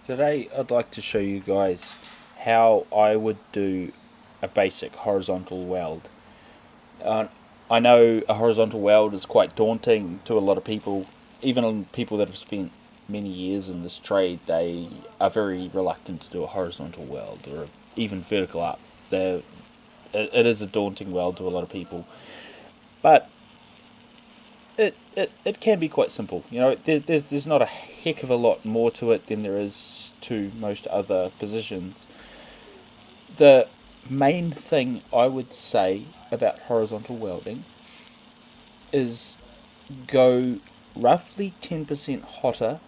Today I'd like to show you guys how I would do a basic horizontal weld. Uh, I know a horizontal weld is quite daunting to a lot of people, even people that have spent many years in this trade. They are very reluctant to do a horizontal weld or even vertical up. It is a daunting weld to a lot of people, but it can be quite simple. There's not a heck of a lot more to it than there is to most other positions. The main thing I would say about horizontal welding is go roughly 10% hotter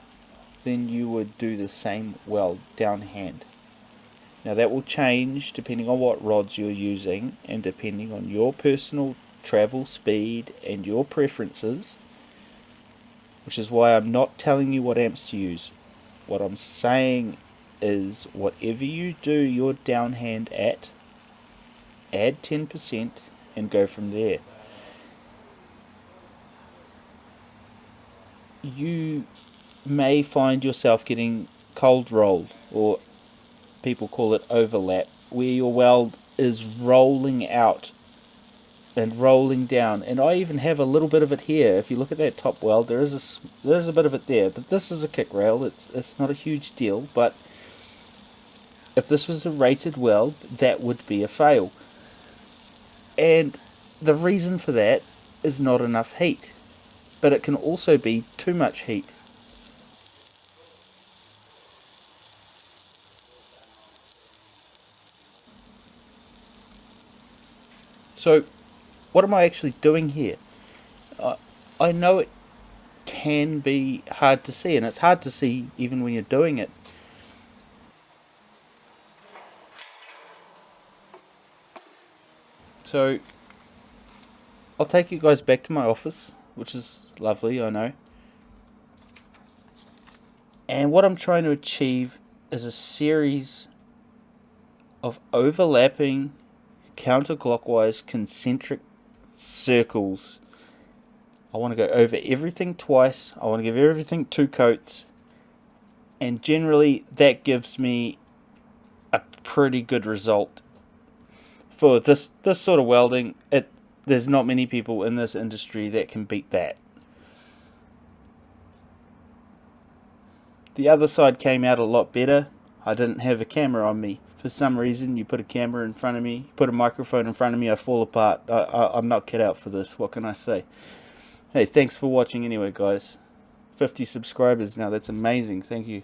than you would do the same weld downhand. Now that will change depending on what rods you're using and depending on your personal travel speed and your preferences, which is why I'm not telling you what amps to use. What I'm saying is whatever you do your downhand at, add 10% and go from there. You may find yourself getting cold rolled, or people call it overlap, where your weld is rolling out and rolling down. And I even have a little bit of it here. If you look at that top weld, there's a bit of it there, but this is a kick rail. It's not a huge deal, but if this was a rated weld, that would be a fail. And the reason for that is not enough heat, but it can also be too much heat. So what am I actually doing here? I know it can be hard to see, and it's hard to see even when you're doing it. So I'll take you guys back to my office, which is lovely, I know. And what I'm trying to achieve is a series of overlapping counterclockwise concentric circles. I want to go over everything twice. I want to give everything 2 coats. And generally that gives me a pretty good result. For this sort of welding, there's not many people in this industry that can beat that. The other side came out a lot better. I didn't have a camera on me. For some reason, you put a camera in front of me, put a microphone in front of me, I fall apart. I'm not cut out for this. What can I say? Hey, thanks for watching anyway, guys. 50 subscribers now. That's amazing. Thank you.